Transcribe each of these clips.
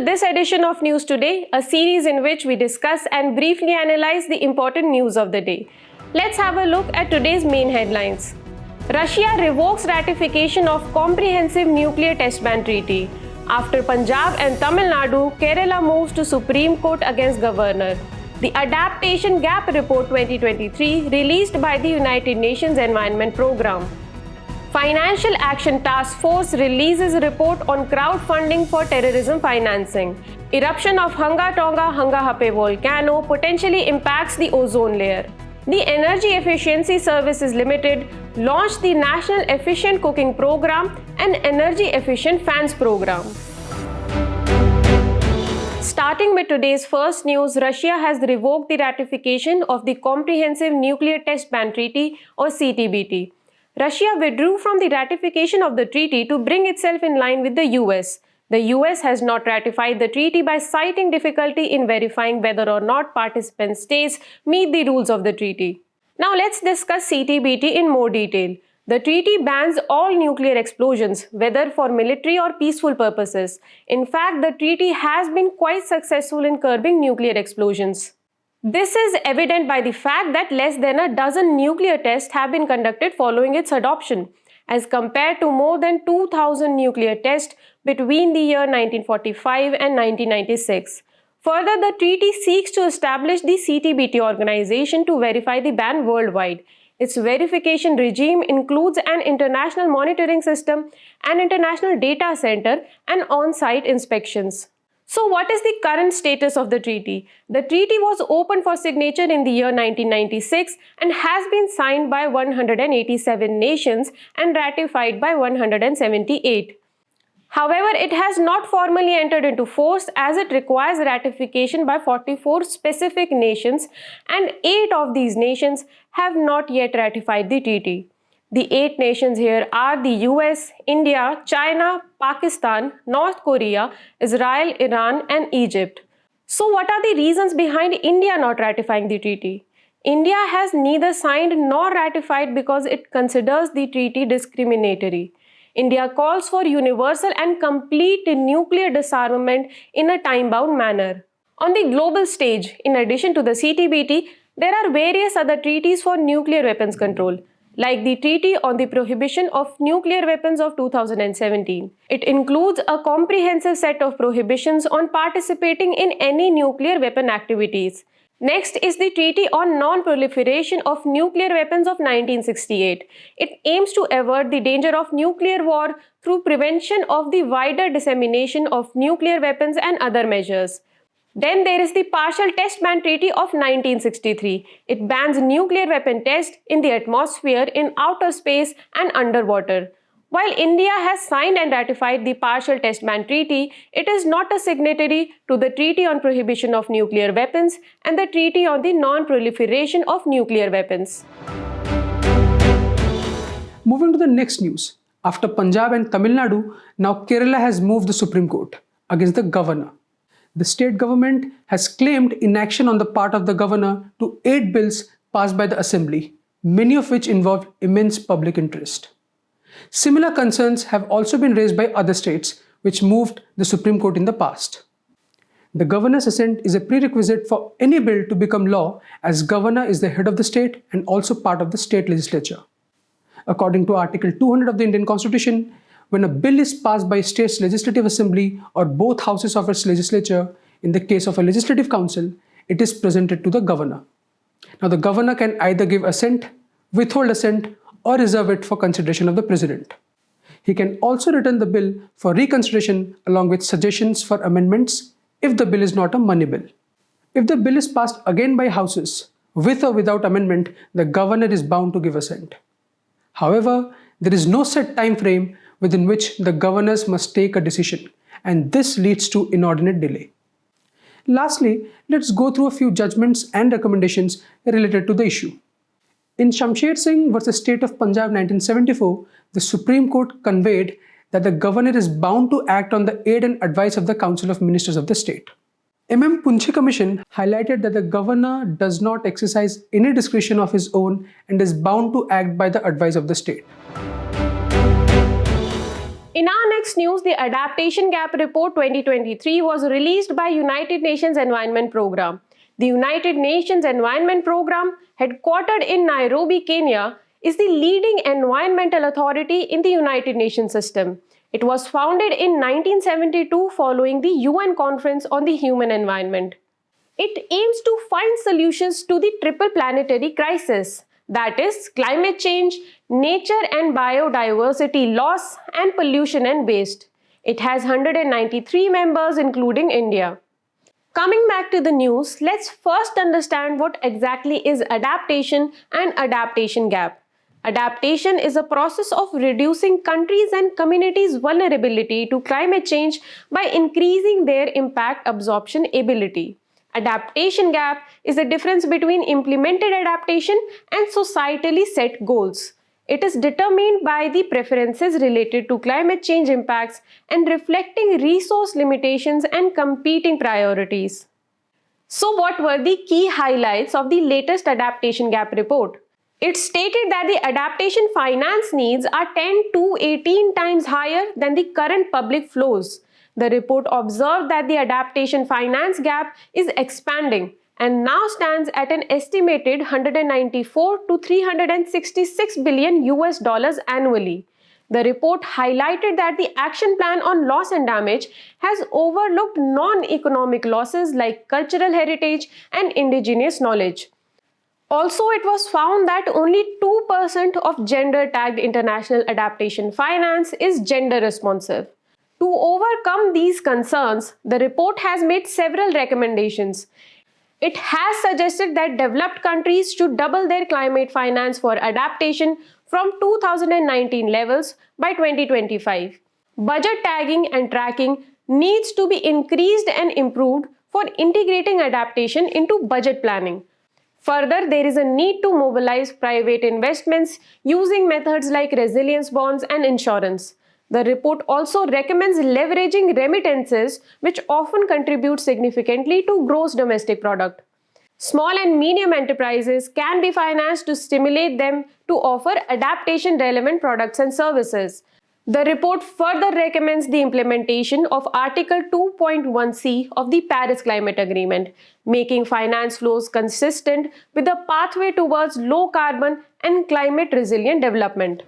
to this edition of News Today, a series in which we discuss and briefly analyze the important news of the day. Let's have a look at today's main headlines. Russia revokes ratification of Comprehensive Nuclear Test Ban Treaty. After Punjab and Tamil Nadu, Kerala moves to Supreme Court against Governor. The Adaptation Gap Report 2023 released by the United Nations Environment Programme. Financial Action Task Force releases a report on crowdfunding for terrorism financing. Eruption of Hanga Tonga Hape volcano potentially impacts the ozone layer. The Energy Efficiency Services Limited launched the National Efficient Cooking Program and Energy Efficient Fans Program. Starting with today's first news, Russia has revoked the ratification of the Comprehensive Nuclear Test Ban Treaty or CTBT. Russia withdrew from the ratification of the treaty to bring itself in line with the US. The US has not ratified the treaty by citing difficulty in verifying whether or not participant states meet the rules of the treaty. Now let's discuss CTBT in more detail. The treaty bans all nuclear explosions, whether for military or peaceful purposes. In fact, the treaty has been quite successful in curbing nuclear explosions. This is evident by the fact that less than a dozen nuclear tests have been conducted following its adoption, as compared to more than 2,000 nuclear tests between the year 1945 and 1996. Further, the treaty seeks to establish the CTBT organization to verify the ban worldwide. Its verification regime includes an international monitoring system, an international data center, and on-site inspections. So what is the current status of the treaty? The treaty was opened for signature in the year 1996 and has been signed by 187 nations and ratified by 178. However, it has not formally entered into force as it requires ratification by 44 specific nations, and 8 of these nations have not yet ratified the treaty. The 8 nations here are the US, India, China, Pakistan, North Korea, Israel, Iran, and Egypt. So what are the reasons behind India not ratifying the treaty? India has neither signed nor ratified because it considers the treaty discriminatory. India calls for universal and complete nuclear disarmament in a time-bound manner. On the global stage, in addition to the CTBT, there are various other treaties for nuclear weapons control, like the Treaty on the Prohibition of Nuclear Weapons of 2017. It includes a comprehensive set of prohibitions on participating in any nuclear weapon activities. Next is the Treaty on Non-Proliferation of Nuclear Weapons of 1968. It aims to avert the danger of nuclear war through prevention of the wider dissemination of nuclear weapons and other measures. Then there is the Partial Test Ban Treaty of 1963. It bans nuclear weapon tests in the atmosphere, in outer space, and underwater. While India has signed and ratified the Partial Test Ban Treaty, it is not a signatory to the Treaty on Prohibition of Nuclear Weapons and the Treaty on the Non-Proliferation of Nuclear Weapons. Moving to the next news. After Punjab and Tamil Nadu, now Kerala has moved the Supreme Court against the governor. The state government has claimed inaction on the part of the governor to 8 bills passed by the assembly, many of which involved immense public interest. Similar concerns have also been raised by other states which moved the Supreme Court in the past. The governor's assent is a prerequisite for any bill to become law, as governor is the head of the state and also part of the state legislature. According to Article 200 of the Indian Constitution, when a bill is passed by a state's legislative assembly or both houses of its legislature, in the case of a legislative council, it is presented to the governor. Now the governor can either give assent, withhold assent, or reserve it for consideration of the president. He can also return the bill for reconsideration along with suggestions for amendments if the bill is not a money bill. If the bill is passed again by houses, with or without amendment, the governor is bound to give assent. However, there is no set time frame within which the governors must take a decision, and this leads to inordinate delay. Lastly, let's go through a few judgments and recommendations related to the issue. In Shamsher Singh versus State of Punjab 1974, the Supreme Court conveyed that the governor is bound to act on the aid and advice of the Council of Ministers of the state. MM Punche Commission highlighted that the governor does not exercise any discretion of his own and is bound to act by the advice of the state. In our next news, the Adaptation Gap Report 2023 was released by United Nations Environment Programme. The United Nations Environment Programme, headquartered in Nairobi, Kenya, is the leading environmental authority in the United Nations system. It was founded in 1972 following the UN Conference on the Human Environment. It aims to find solutions to the triple planetary crisis, that is, climate change, nature and biodiversity loss, and pollution and waste. It has 193 members, including India. Coming back to the news, let's first understand what exactly is adaptation and adaptation gap. Adaptation is a process of reducing countries' and communities' vulnerability to climate change by increasing their impact absorption ability. Adaptation gap is the difference between implemented adaptation and societally set goals. It is determined by the preferences related to climate change impacts and reflecting resource limitations and competing priorities. So, what were the key highlights of the latest Adaptation Gap Report? It stated that the adaptation finance needs are 10 to 18 times higher than the current public flows. The report observed that the adaptation finance gap is expanding and now stands at an estimated 194 to 366 billion US dollars annually. The report highlighted that the action plan on loss and damage has overlooked non-economic losses like cultural heritage and indigenous knowledge. Also, it was found that only 2% of gender-tagged international adaptation finance is gender responsive. To overcome these concerns, the report has made several recommendations. It has suggested that developed countries should double their climate finance for adaptation from 2019 levels by 2025. Budget tagging and tracking needs to be increased and improved for integrating adaptation into budget planning. Further, there is a need to mobilize private investments using methods like resilience bonds and insurance. The report also recommends leveraging remittances, which often contribute significantly to gross domestic product. Small and medium enterprises can be financed to stimulate them to offer adaptation-relevant products and services. The report further recommends the implementation of Article 2.1c of the Paris Climate Agreement, making finance flows consistent with the pathway towards low carbon and climate-resilient development.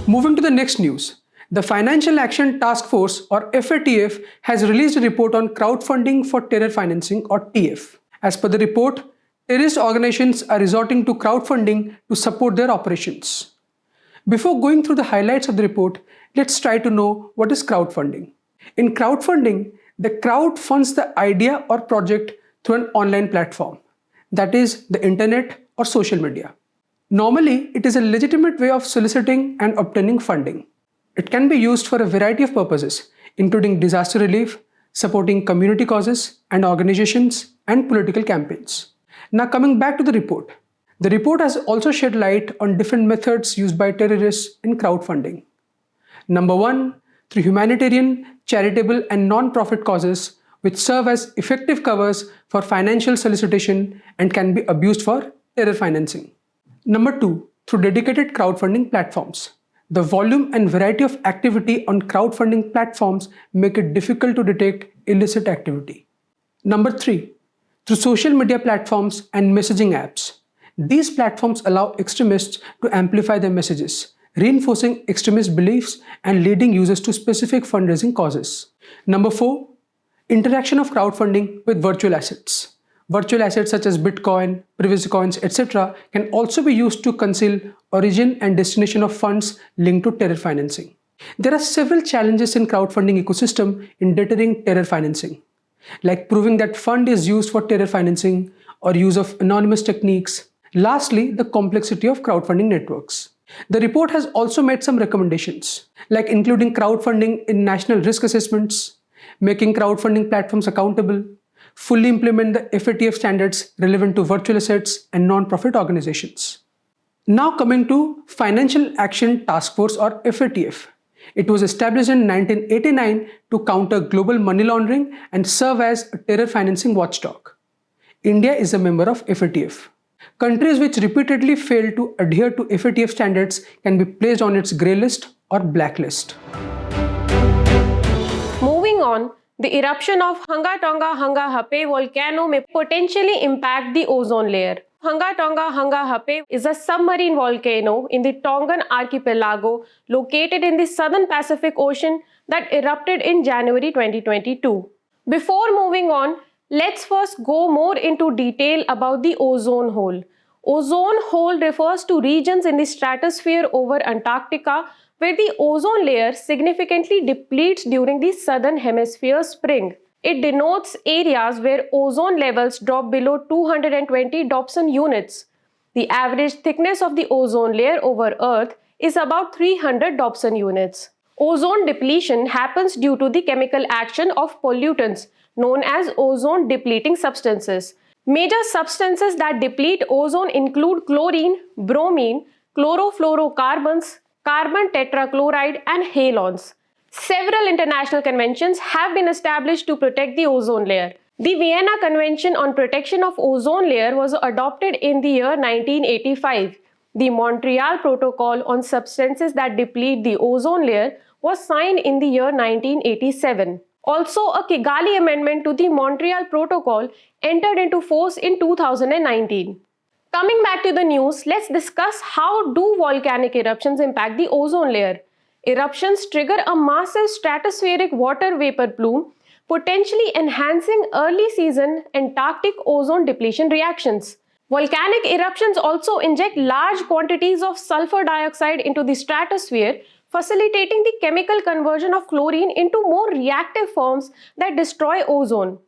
Moving to the next news, the Financial Action Task Force or FATF has released a report on crowdfunding for terror financing or TF. As per the report, terrorist organizations are resorting to crowdfunding to support their operations. Before going through the highlights of the report, let's try to know what is crowdfunding. In crowdfunding, the crowd funds the idea or project through an online platform, that is the internet or social media. Normally, it is a legitimate way of soliciting and obtaining funding. It can be used for a variety of purposes, including disaster relief, supporting community causes and organizations, and political campaigns. Now coming back to the report. The report has also shed light on different methods used by terrorists in crowdfunding. Number 1, through humanitarian, charitable, and non-profit causes which serve as effective covers for financial solicitation and can be abused for terror financing. Number 2, through dedicated crowdfunding platforms. The volume and variety of activity on crowdfunding platforms make it difficult to detect illicit activity. Number 3, through social media platforms and messaging apps. These platforms allow extremists to amplify their messages, reinforcing extremist beliefs and leading users to specific fundraising causes. Number 4, interaction of crowdfunding with virtual assets. Virtual assets such as Bitcoin, privacy coins, etc. can also be used to conceal origin and destination of funds linked to terror financing. There are several challenges in crowdfunding ecosystem in deterring terror financing, like proving that fund is used for terror financing or use of anonymous techniques. Lastly, the complexity of crowdfunding networks. The report has also made some recommendations, like including crowdfunding in national risk assessments, making crowdfunding platforms accountable, fully implement the FATF standards relevant to virtual assets and non-profit organizations. Now coming to Financial Action Task Force or FATF. It was established in 1989 to counter global money laundering and serve as a terror financing watchdog. India is a member of FATF. Countries which repeatedly fail to adhere to FATF standards can be placed on its grey list or blacklist. Moving on, the eruption of Hanga Tonga Hanga Hape volcano may potentially impact the ozone layer. Hanga Tonga Hanga Hape is a submarine volcano in the Tongan archipelago located in the southern Pacific Ocean that erupted in January 2022. Before moving on, let's first go more into detail about the ozone hole. Ozone hole refers to regions in the stratosphere over Antarctica where the ozone layer significantly depletes during the southern hemisphere spring. It denotes areas where ozone levels drop below 220 Dobson units. The average thickness of the ozone layer over Earth is about 300 Dobson units. Ozone depletion happens due to the chemical action of pollutants known as ozone depleting substances. Major substances that deplete ozone include chlorine, bromine, chlorofluorocarbons, carbon tetrachloride, and halons. Several international conventions have been established to protect the ozone layer. The Vienna Convention on Protection of Ozone Layer was adopted in the year 1985. The Montreal Protocol on Substances that Deplete the Ozone Layer was signed in the year 1987. Also, a Kigali Amendment to the Montreal Protocol entered into force in 2019. Coming back to the news, let's discuss how do volcanic eruptions impact the ozone layer. Eruptions trigger a massive stratospheric water vapor plume, potentially enhancing early season Antarctic ozone depletion reactions. Volcanic eruptions also inject large quantities of sulfur dioxide into the stratosphere, facilitating the chemical conversion of chlorine into more reactive forms that destroy ozone.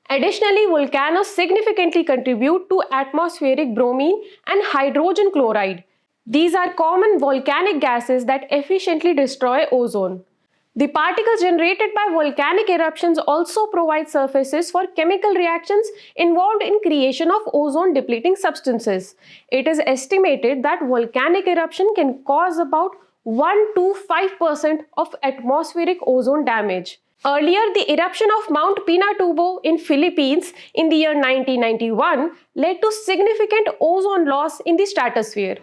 Additionally, volcanoes significantly contribute to atmospheric bromine and hydrogen chloride. These are common volcanic gases that efficiently destroy ozone. The particles generated by volcanic eruptions also provide surfaces for chemical reactions involved in creation of ozone-depleting substances. It is estimated that volcanic eruption can cause about 1 to 5% of atmospheric ozone damage. Earlier, the eruption of Mount Pinatubo in Philippines in the year 1991 led to significant ozone loss in the stratosphere.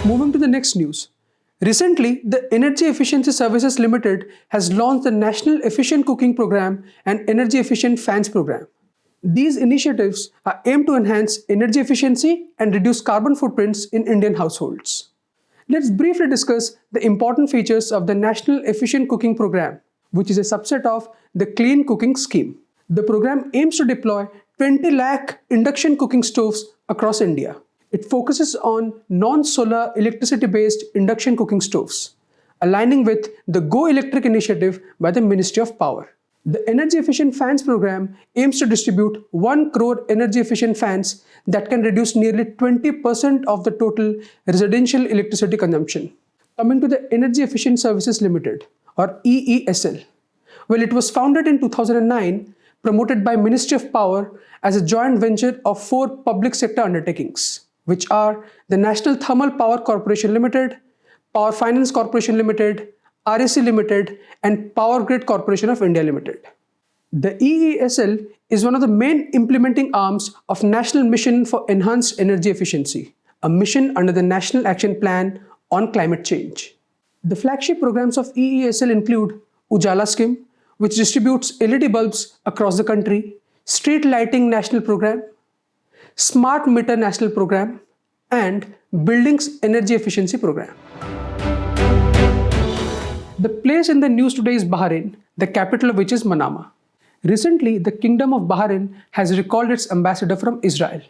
Moving to the next news. Recently, the Energy Efficiency Services Limited has launched the National Efficient Cooking Program and Energy Efficient Fans Program. These initiatives are aimed to enhance energy efficiency and reduce carbon footprints in Indian households. Let's briefly discuss the important features of the National Efficient Cooking Program, which is a subset of the Clean Cooking Scheme. The program aims to deploy 20 lakh induction cooking stoves across India. It focuses on non-solar electricity-based induction cooking stoves, aligning with the Go Electric initiative by the Ministry of Power. The Energy Efficient Fans program aims to distribute 1 crore energy efficient fans that can reduce nearly 20% of the total residential electricity consumption. Coming to the Energy Efficient Services Limited, or EESL. Well, it was founded in 2009, promoted by Ministry of Power as a joint venture of 4 public sector undertakings, which are the National Thermal Power Corporation Limited, Power Finance Corporation Limited, RAC Limited, and Power Grid Corporation of India Limited. The EESL is one of the main implementing arms of National Mission for Enhanced Energy Efficiency, a mission under the National Action Plan on Climate Change. The flagship programs of EESL include Ujala Scheme, which distributes LED bulbs across the country, Street Lighting National Program, Smart Meter National Program, and Buildings Energy Efficiency Program. The place in the news today is Bahrain, the capital of which is Manama. Recently, the Kingdom of Bahrain has recalled its ambassador from Israel.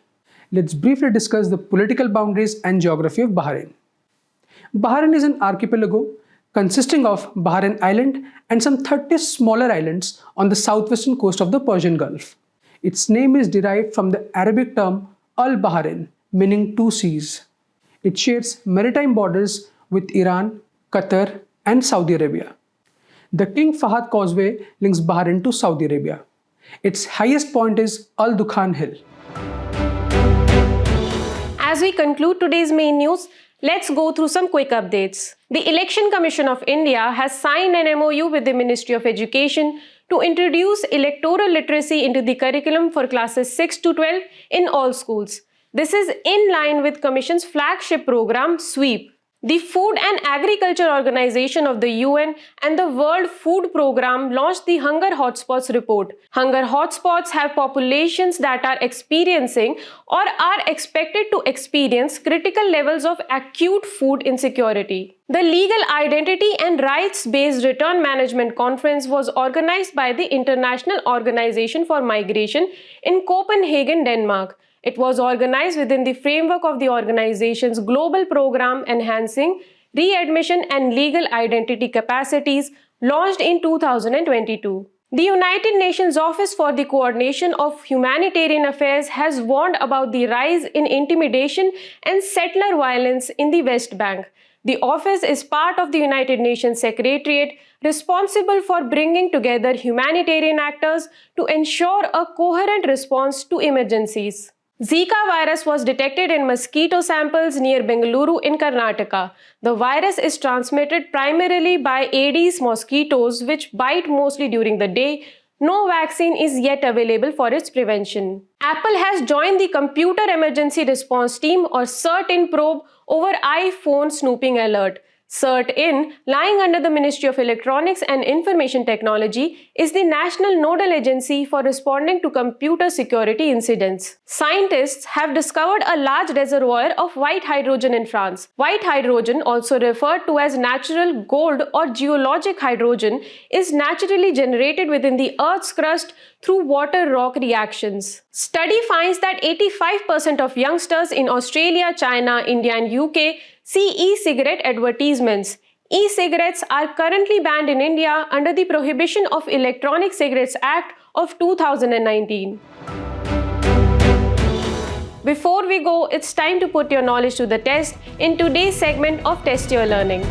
Let's briefly discuss the political boundaries and geography of Bahrain. Bahrain is an archipelago consisting of Bahrain Island and some 30 smaller islands on the southwestern coast of the Persian Gulf. Its name is derived from the Arabic term Al-Bahrain, meaning two seas. It shares maritime borders with Iran, Qatar, and Saudi Arabia. The King Fahd Causeway links Bahrain to Saudi Arabia. Its highest point is Al Dukhan Hill. As we conclude today's main news, let's go through some quick updates. The Election Commission of India has signed an MOU with the Ministry of Education to introduce electoral literacy into the curriculum for classes 6 to 12 in all schools. This is in line with Commission's flagship program, SWEEP. The Food and Agriculture Organization of the UN and the World Food Programme launched the Hunger Hotspots report. Hunger hotspots have populations that are experiencing or are expected to experience critical levels of acute food insecurity. The Legal Identity and Rights-Based Return Management Conference was organized by the International Organization for Migration in Copenhagen, Denmark. It was organized within the framework of the organization's global program enhancing readmission and legal identity capacities launched in 2022. The United Nations Office for the Coordination of Humanitarian Affairs has warned about the rise in intimidation and settler violence in the West Bank. The office is part of the United Nations Secretariat responsible for bringing together humanitarian actors to ensure a coherent response to emergencies. Zika virus was detected in mosquito samples near Bengaluru in Karnataka. The virus is transmitted primarily by Aedes mosquitoes which bite mostly during the day. No vaccine is yet available for its prevention. Apple has joined the Computer Emergency Response Team or CERT-IN probe over iPhone snooping alert. CERT-IN, lying under the Ministry of Electronics and Information Technology, is the national nodal agency for responding to computer security incidents. Scientists have discovered a large reservoir of white hydrogen in France. White hydrogen, also referred to as natural gold or geologic hydrogen, is naturally generated within the Earth's crust through water-rock reactions. Study finds that 85% of youngsters in Australia, China, India and UK see e-cigarette advertisements. E-cigarettes are currently banned in India under the Prohibition of Electronic Cigarettes Act of 2019. Before we go, it's time to put your knowledge to the test in today's segment of Test Your Learning.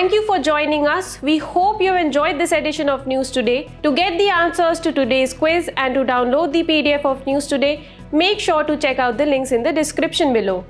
Thank you for joining us. We hope you enjoyed this edition of News Today. To get the answers to today's quiz and to download the PDF of News Today, make sure to check out the links in the description below.